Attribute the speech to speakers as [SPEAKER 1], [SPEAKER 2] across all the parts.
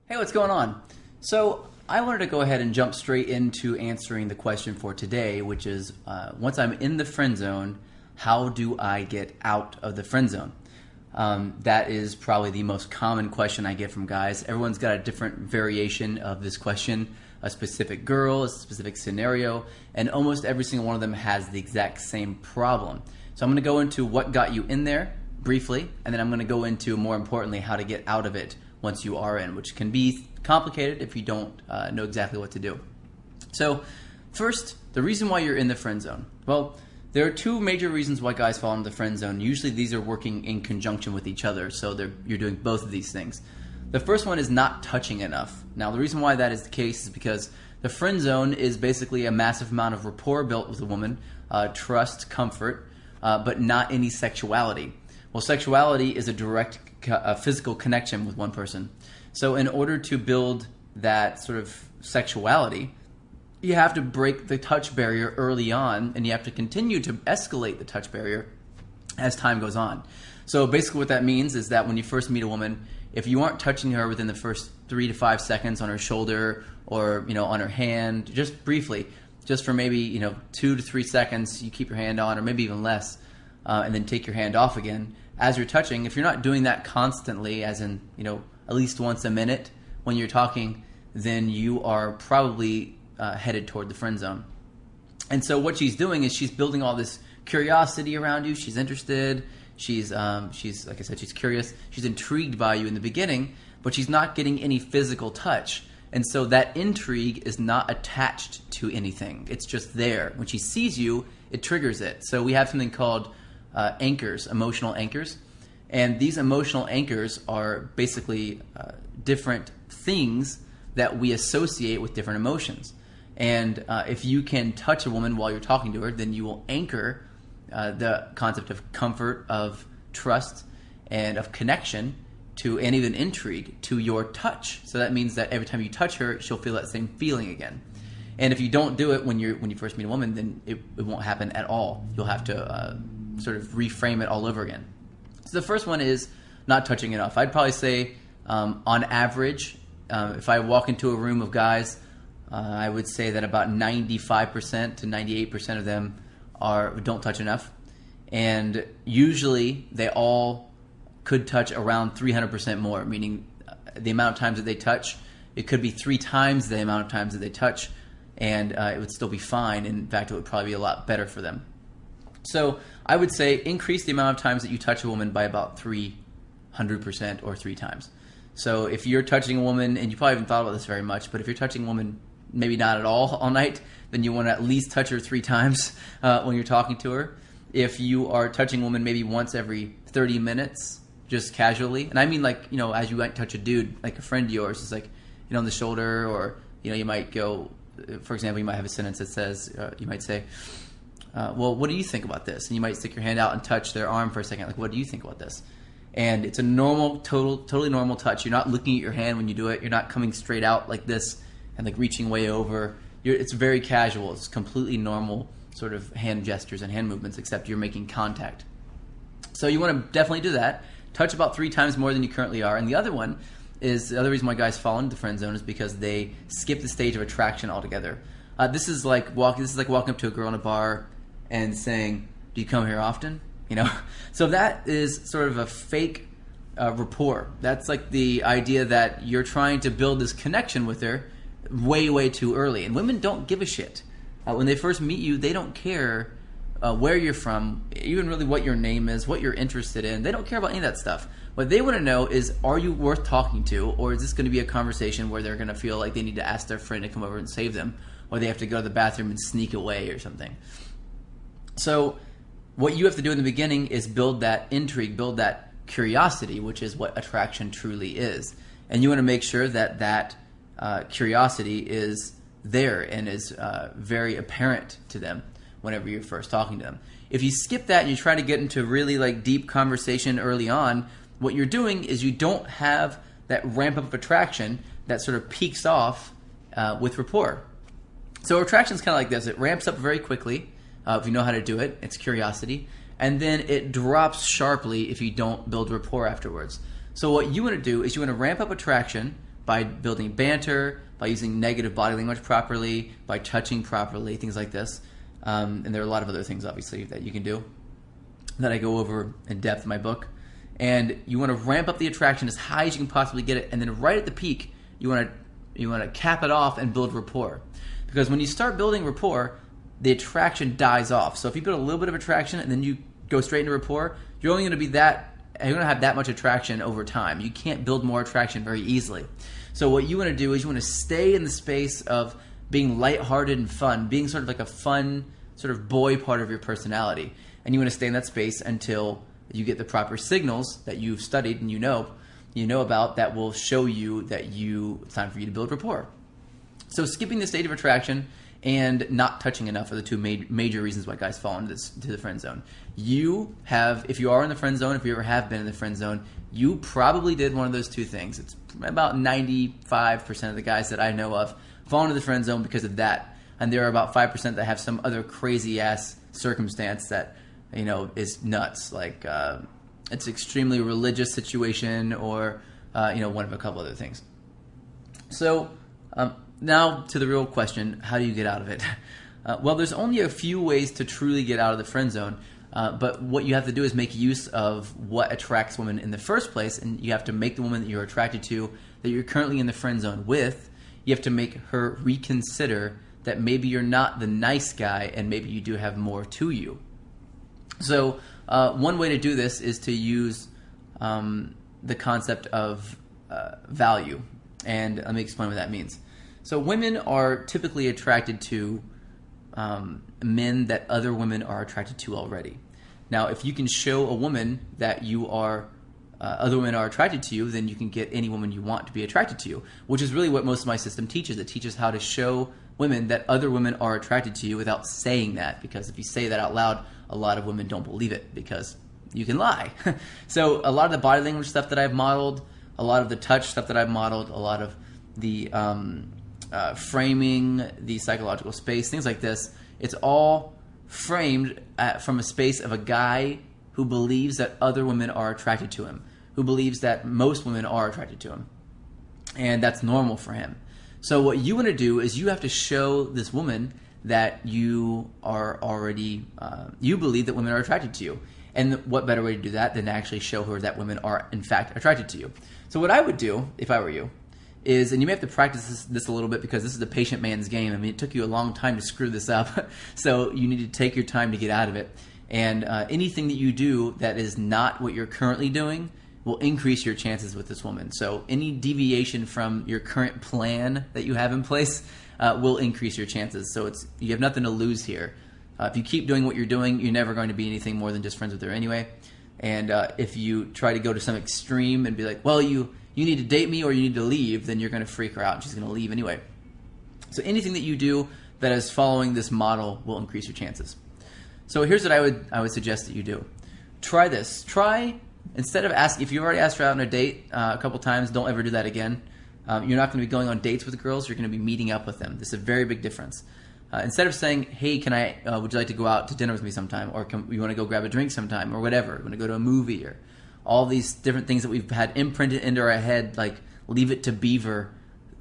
[SPEAKER 1] Hey, what's going on? So I wanted to go ahead and jump straight into answering the question for today, which is once I'm in the friend zone, how do I get out of the friend zone? That is probably the most common question I get from guys. Everyone's got a different variation of this question, a specific girl, a specific scenario, and almost every single one of them has the exact same problem. So I'm going to go into what got you in there briefly, and then I'm going to go into, more importantly, how to get out of it once you are in, which can be complicated if you don't know exactly what to do. So first, the reason why you're in the friend zone. Well, there are two major reasons why guys fall into the friend zone. Usually these are working in conjunction with each other, so you're doing both of these things. The first one is not touching enough. Now, the reason why that is the case is because the friend zone is basically a massive amount of rapport built with a woman, trust, comfort, but not any sexuality. Well, sexuality is a direct physical connection with one person. So in order to build that sort of sexuality, you have to break the touch barrier early on, and you have to continue to escalate the touch barrier as time goes on. So basically what that means is that when you first meet a woman, if you aren't touching her within the first 3 to 5 seconds on her shoulder or on her hand, just briefly, just for maybe 2 to 3 seconds, you keep your hand on, or maybe even less, and then take your hand off again. As you're touching, if you're not doing that constantly, as in at least once a minute when you're talking, then you are probably headed toward the friend zone. And so what she's doing is she's building all this curiosity around you. She's interested. She's like I said, she's curious. She's intrigued by you in the beginning, but she's not getting any physical touch. And so that intrigue is not attached to anything. It's just there. When she sees you, it triggers it. So we have something called anchors, emotional anchors. And these emotional anchors are basically different things that we associate with different emotions. And if you can touch a woman while you're talking to her, then you will anchor the concept of comfort, of trust, and of connection to, and even intrigue, to your touch. So that means that every time you touch her, she'll feel that same feeling again. And if you don't do it when you first meet a woman, then it won't happen at all. You'll have to sort of reframe it all over again. So the first one is not touching enough. I'd probably say on average, if I walk into a room of guys, I would say that about 95% to 98% of them don't touch enough. And usually they all could touch around 300% more, meaning the amount of times that they touch, it could be 3 times the amount of times that they touch, and it would still be fine. In fact, it would probably be a lot better for them. So I would say increase the amount of times that you touch a woman by about 300% or 3 times. So if you're touching a woman, and you probably haven't thought about this very much, but if you're touching a woman maybe not at all night, then you want to at least touch her 3 times when you're talking to her. If you are touching a woman maybe once every 30 minutes, just casually, and I mean like, as you might touch a dude, like a friend of yours, it's like, on the shoulder, or, you might go, for example, you might have a sentence that says, you might say, well, what do you think about this? And you might stick your hand out and touch their arm for a second, like, what do you think about this? And it's a normal, totally normal touch. You're not looking at your hand when you do it. You're not coming straight out like this and like reaching way over. It's very casual. It's completely normal sort of hand gestures and hand movements, except you're making contact. So you want to definitely do that. Touch about 3 times more than you currently are. And the other one is, the other reason why guys fall into the friend zone is because they skip the stage of attraction altogether. This is like walking up to a girl in a bar and saying, "Do you come here often?" So that is sort of a fake rapport. That's like the idea that you're trying to build this connection with her way too early. And women don't give a shit. When they first meet you, they don't care where you're from, even really what your name is, what you're interested in. They don't care about any of that stuff. What they want to know is, are you worth talking to, or is this going to be a conversation where they're going to feel like they need to ask their friend to come over and save them, or they have to go to the bathroom and sneak away or something. So what you have to do in the beginning is build that intrigue, build that curiosity, which is what attraction truly is. And you want to make sure that that curiosity is there and is very apparent to them whenever you're first talking to them. If you skip that and you try to get into really like deep conversation early on, what you're doing is you don't have that ramp up of attraction that sort of peaks off with rapport. So attraction is kind of like this. It ramps up very quickly if you know how to do it. It's curiosity. And then it drops sharply if you don't build rapport afterwards. So what you want to do is you want to ramp up attraction by building banter, by using negative body language properly, by touching properly, things like this. And there are a lot of other things, obviously, that you can do that I go over in depth in my book. And you want to ramp up the attraction as high as you can possibly get it, and then right at the peak, you want to cap it off and build rapport. Because when you start building rapport, the attraction dies off. So if you build a little bit of attraction and then you go straight into rapport, you're only going to have that much attraction over time. You can't build more attraction very easily. So what you want to do is you want to stay in the space of being lighthearted and fun, being sort of like a fun sort of boy part of your personality. And you want to stay in that space until you get the proper signals that you've studied and you know about that will show you that it's time for you to build rapport. So skipping the stage of attraction and not touching enough are the two major reasons why guys fall into the friend zone. If you are in the friend zone, if you ever have been in the friend zone, you probably did one of those two things. It's about 95% of the guys that I know of fall into the friend zone because of that. And there are about 5% that have some other crazy ass circumstance that is nuts, like it's extremely religious situation or one of a couple other things. So now to the real question, how do you get out of it? Well, there's only a few ways to truly get out of the friend zone, but what you have to do is make use of what attracts women in the first place, and you have to make the woman that you're attracted to, that you're currently in the friend zone with, you have to make her reconsider that maybe you're not the nice guy and maybe you do have more to you. So one way to do this is to use the concept of value, and let me explain what that means. So women are typically attracted to men that other women are attracted to already. Now, if you can show a woman that other women are attracted to you, then you can get any woman you want to be attracted to you, which is really what most of my system teaches. It teaches how to show women that other women are attracted to you without saying that, because if you say that out loud, a lot of women don't believe it because you can lie. So a lot of the body language stuff that I've modeled, a lot of the touch stuff that I've modeled, a lot of the framing, the psychological space, things like this, it's all framed from a space of a guy who believes that other women are attracted to him, who believes that most women are attracted to him, and that's normal for him. So what you want to do is you have to show this woman that you are already, you believe that women are attracted to you. And what better way to do that than to actually show her that women are in fact attracted to you. So what I would do, if I were you, is, and you may have to practice this a little bit because this is a patient man's game. I mean, it took you a long time to screw this up, so you need to take your time to get out of it. And anything that you do that is not what you're currently doing will increase your chances with this woman. So any deviation from your current plan that you have in place will increase your chances. So you have nothing to lose here. If you keep doing what you're doing, you're never going to be anything more than just friends with her anyway. And if you try to go to some extreme and be like, well, you need to date me or you need to leave, then you're going to freak her out and she's going to leave anyway. So anything that you do that is following this model will increase your chances. So here's what I would suggest that you do. Try this. Instead of asking, if you've already asked her out on a date a couple times, don't ever do that again. You're not going to be going on dates with girls. You're going to be meeting up with them. This is a very big difference. Instead of saying, hey, would you like to go out to dinner with me sometime? Or you want to go grab a drink sometime? Or whatever. You want to go to a movie? Or all these different things that we've had imprinted into our head, like leave it to beaver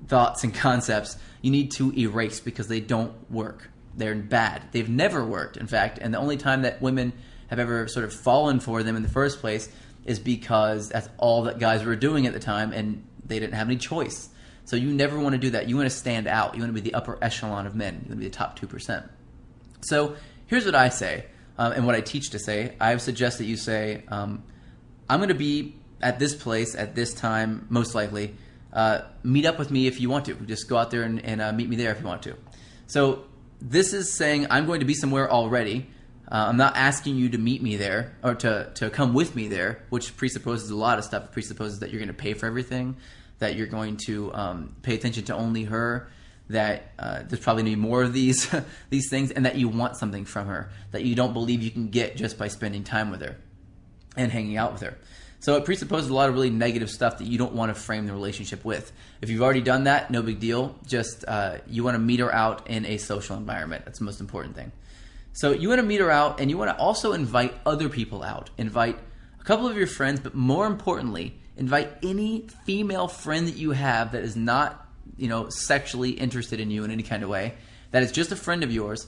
[SPEAKER 1] thoughts and concepts, you need to erase because they don't work. They're bad. They've never worked, in fact. And the only time that women have ever sort of fallen for them in the first place is because that's all that guys were doing at the time and they didn't have any choice. So you never want to do that. You want to stand out. You want to be the upper echelon of men. You want to be the top 2%. So here's what I say, and what I teach to say. I suggest that you say, I'm going to be at this place at this time, most likely. Meet up with me if you want to. Just go out there and meet me there if you want to. So this is saying I'm going to be somewhere already. I'm not asking you to meet me there or to come with me there, which presupposes a lot of stuff. It presupposes that you're going to pay for everything, that you're going to pay attention to only her, that there's probably going to be more of these things, and that you want something from her that you don't believe you can get just by spending time with her and hanging out with her. So it presupposes a lot of really negative stuff that you don't want to frame the relationship with. If you've already done that, no big deal. Just you want to meet her out in a social environment. That's the most important thing. So you want to meet her out, and you want to also invite other people out. Invite a couple of your friends, but more importantly, invite any female friend that you have that is not, sexually interested in you in any kind of way, that is just a friend of yours,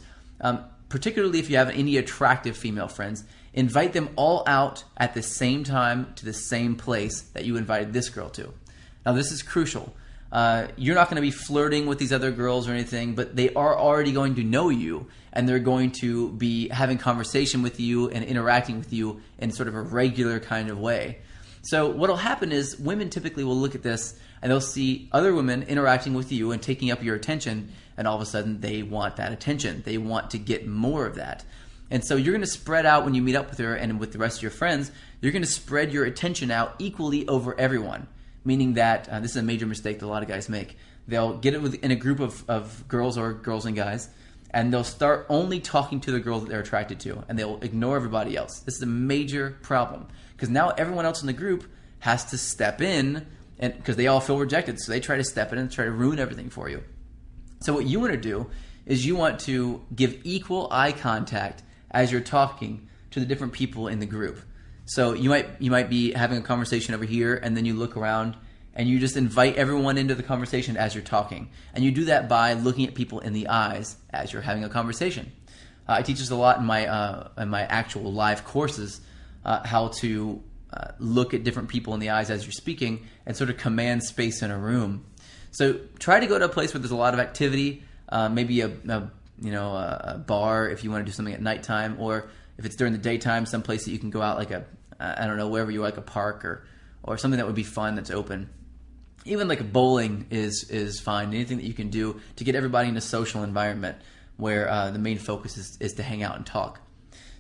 [SPEAKER 1] particularly if you have any attractive female friends. Invite them all out at the same time to the same place that you invited this girl to. Now, this is crucial. You're not going to be flirting with these other girls or anything, but they are already going to know you, and they're going to be having conversation with you and interacting with you in sort of a regular kind of way. So what will happen is women typically will look at this and they'll see other women interacting with you and taking up your attention, and all of a sudden they want that attention. They want to get more of that. And so you're going to spread out when you meet up with her and with the rest of your friends, you're going to spread your attention out equally over everyone, meaning that this is a major mistake that a lot of guys make. They'll get it in a group of girls or girls and guys, and they'll start only talking to the girls that they're attracted to, and they'll ignore everybody else. This is a major problem because now everyone else in the group has to step in, and because they all feel rejected, so they try to step in and try to ruin everything for you. So what you want to do is you want to give equal eye contact as you're talking to the different people in the group. So you might be having a conversation over here, and then you look around and you just invite everyone into the conversation as you're talking. And you do that by looking at people in the eyes as you're having a conversation. I teach this a lot in my actual live courses, how to look at different people in the eyes as you're speaking and sort of command space in a room. So try to go to a place where there's a lot of activity, maybe a bar if you want to do something at nighttime, or if it's during the daytime, some place that you can go out, like wherever you like, a park or something that would be fun that's open. Even like a bowling is fine. Anything that you can do to get everybody in a social environment where the main focus is to hang out and talk.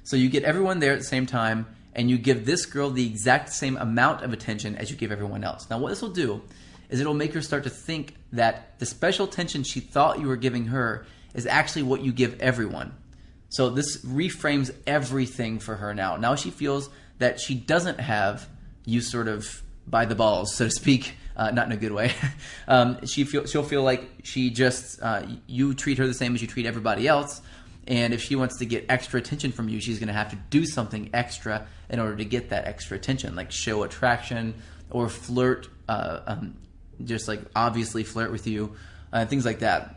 [SPEAKER 1] So you get everyone there at the same time, and you give this girl the exact same amount of attention as you give everyone else. Now what this will do is it'll make her start to think that the special attention she thought you were giving her is actually what you give everyone. So this reframes everything for her now. Now she feels that she doesn't have you sort of by the balls, so to speak, not in a good way. She'll feel like she just, you treat her the same as you treat everybody else. And if she wants to get extra attention from you, she's going to have to do something extra in order to get that extra attention, like show attraction or flirt, just like obviously flirt with you, things like that.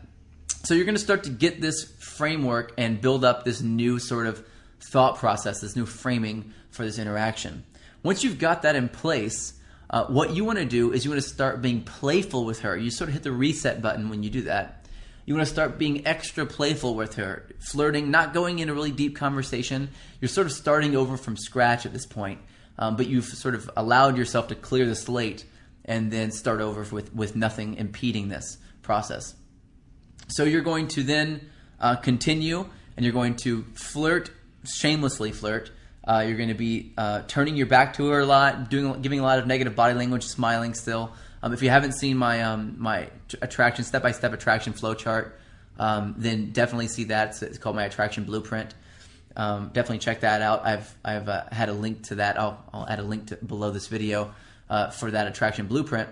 [SPEAKER 1] So you're going to start to get this framework and build up this new sort of thought process, this new framing for this interaction. Once you've got that in place, what you want to do is you want to start being playful with her. You sort of hit the reset button when you do that. You want to start being extra playful with her, flirting, not going into a really deep conversation. You're sort of starting over from scratch at this point, but you've sort of allowed yourself to clear the slate and then start over with nothing impeding this process. So you're going to then continue, and you're going to flirt, shamelessly flirt. You're going to be turning your back to her a lot, giving a lot of negative body language, smiling still. If you haven't seen my attraction step-by-step attraction flow chart, then definitely see that. It's called my attraction blueprint. Definitely check that out. I've had a link to that. I'll add a link below this video for that attraction blueprint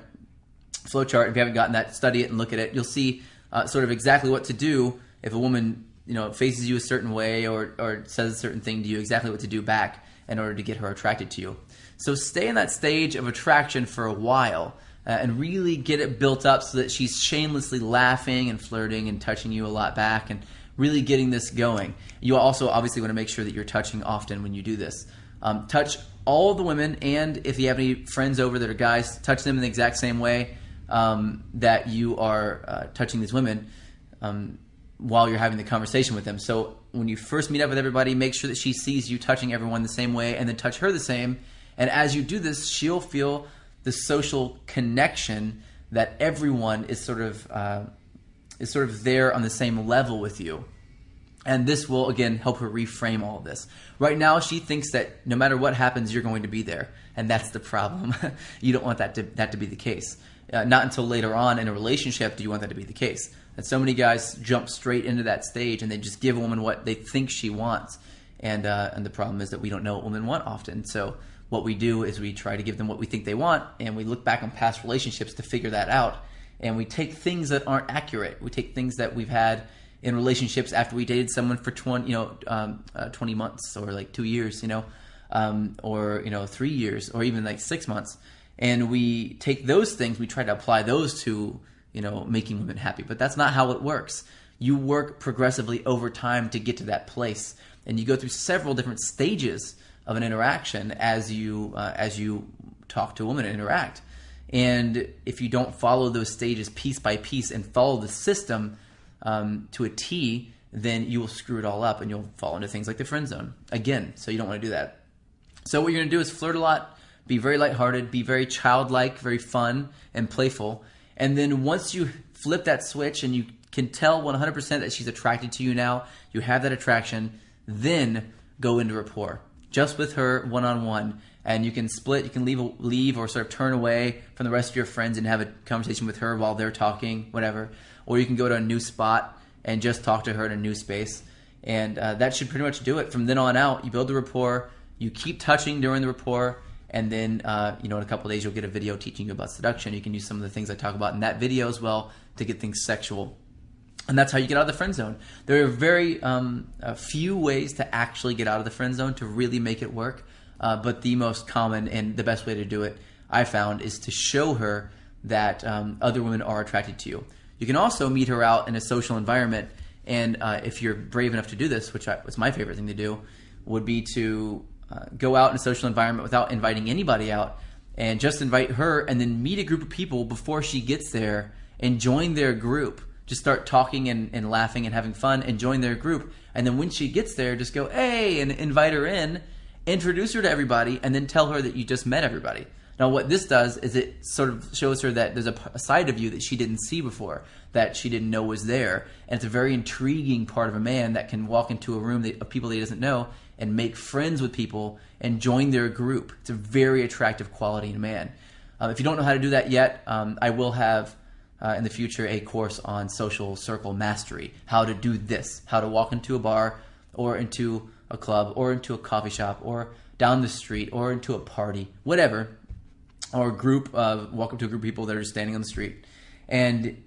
[SPEAKER 1] flow chart. If you haven't gotten that, study it and look at it. You'll see sort of exactly what to do if a woman faces you a certain way or says a certain thing to you, exactly what to do back in order to get her attracted to you. So stay in that stage of attraction for a while and really get it built up so that she's shamelessly laughing and flirting and touching you a lot back and really getting this going. You also obviously want to make sure that you're touching often when you do this. Touch all the women, and if you have any friends over that are guys, touch them in the exact same way that you are touching these women while you're having the conversation with them. So when you first meet up with everybody, make sure that she sees you touching everyone the same way, and then touch her the same. And as you do this, she'll feel the social connection that everyone is sort of there on the same level with you. And this will, again, help her reframe all of this. Right now, she thinks that no matter what happens, you're going to be there. And that's the problem. You don't want that to be the case. Not until later on in a relationship do you want that to be the case. And so many guys jump straight into that stage and they just give a woman what they think she wants. And the problem is that we don't know what women want often. So what we do is we try to give them what we think they want, and we look back on past relationships to figure that out. And we take things that aren't accurate. We take things that we've had in relationships after we dated someone for 20 months or like 2 years, or 3 years or even like 6 months. and we take those things, we try to apply those to, making women happy. But that's not how it works. You work progressively over time to get to that place, and you go through several different stages of an interaction as you talk to a woman and interact. And if you don't follow those stages piece by piece and follow the system to a T, then you will screw it all up and you'll fall into things like the friend zone again. So you don't want to do that. So what you're going to do is flirt a lot, be very lighthearted, be very childlike, very fun and playful. And then once you flip that switch and you can tell 100% that she's attracted to you now, you have that attraction, then go into rapport just with her one-on-one. And you can split, you can leave or sort of turn away from the rest of your friends and have a conversation with her while they're talking, whatever. Or you can go to a new spot and just talk to her in a new space. And that should pretty much do it. From then on out, you build the rapport, you keep touching during the rapport, and then in a couple of days you'll get a video teaching you about seduction. You can use some of the things I talk about in that video as well to get things sexual. And that's how you get out of the friend zone. There are very few ways to actually get out of the friend zone to really make it work. But the most common and the best way to do it, I found, is to show her that other women are attracted to you. You can also meet her out in a social environment, and if you're brave enough to do this, which was my favorite thing to do, would be to go out in a social environment without inviting anybody out and just invite her and then meet a group of people before she gets there and join their group. Just start talking and laughing and having fun and join their group. And then when she gets there, just go, hey, and invite her in, introduce her to everybody, and then tell her that you just met everybody. Now what this does is it sort of shows her that there's a side of you that she didn't see before, that she didn't know was there. And it's a very intriguing part of a man that can walk into a room of people that he doesn't know and make friends with people and join their group. It's a very attractive quality in a man. If you don't know how to do that yet, I will have in the future a course on social circle mastery, how to do this, how to walk into a bar or into a club or into a coffee shop or down the street or into a party, whatever, or a group walk up to a group of people that are just standing on the street and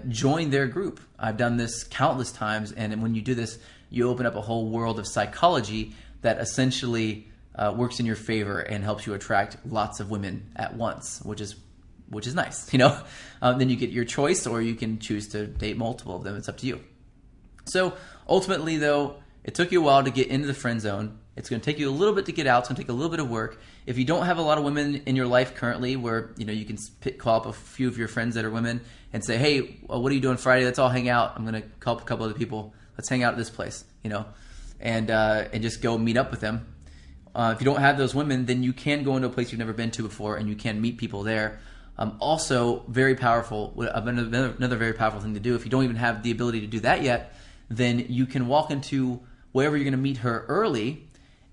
[SPEAKER 1] join their group. I've done this countless times, and when you do this, you open up a whole world of psychology that essentially works in your favor and helps you attract lots of women at once, which is nice, Then you get your choice, or you can choose to date multiple of them. It's up to you. So ultimately, though, it took you a while to get into the friend zone. It's going to take you a little bit to get out. It's going to take a little bit of work. If you don't have a lot of women in your life currently where you can call up a few of your friends that are women and say, hey, what are you doing Friday? Let's all hang out. I'm going to call up a couple other people. Let's hang out at this place, and just go meet up with them. If you don't have those women, then you can go into a place you've never been to before, and you can meet people there. Also, very powerful. Another very powerful thing to do. If you don't even have the ability to do that yet, then you can walk into wherever you're going to meet her early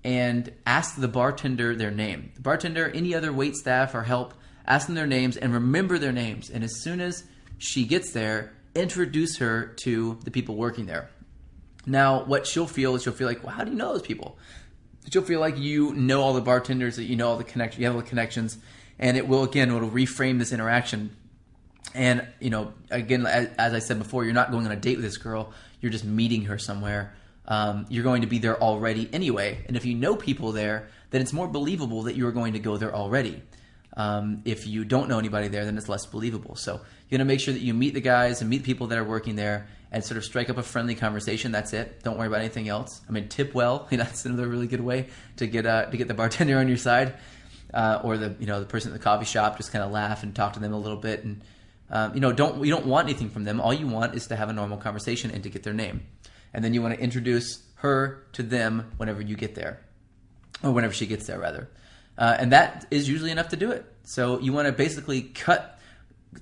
[SPEAKER 1] and ask the bartender their name. The bartender, any other wait staff or help, ask them their names and remember their names. And as soon as she gets there, introduce her to the people working there. Now, what she'll feel is she'll feel like, well, how do you know those people? She'll feel like you know all the bartenders, that you know all the connections, you have all the connections, and it'll reframe this interaction. And, again, as I said before, you're not going on a date with this girl. You're just meeting her somewhere. You're going to be there already anyway. And if you know people there, then it's more believable that you're going to go there already. If you don't know anybody there, then it's less believable. So you're going to make sure that you meet the guys and meet people that are working there and sort of strike up a friendly conversation. That's it. Don't worry about anything else. Tip well. That's another really good way to get the bartender on your side, or the person at the coffee shop. Just kind of laugh and talk to them a little bit, and you don't want anything from them. All you want is to have a normal conversation and to get their name, and then you want to introduce her to them whenever you get there, or whenever she gets there rather, and that is usually enough to do it. So you want to basically cut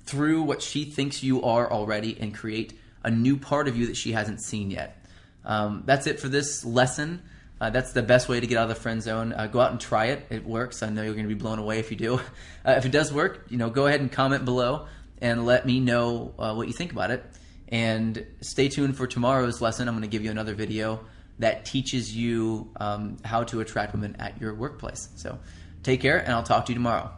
[SPEAKER 1] through what she thinks you are already and create a new part of you that she hasn't seen yet. That's it for this lesson. That's the best way to get out of the friend zone. Go out and try it. It works. I know you're going to be blown away if you do. If it does work, go ahead and comment below and let me know what you think about it. And stay tuned for tomorrow's lesson. I'm going to give you another video that teaches you how to attract women at your workplace. So take care, and I'll talk to you tomorrow.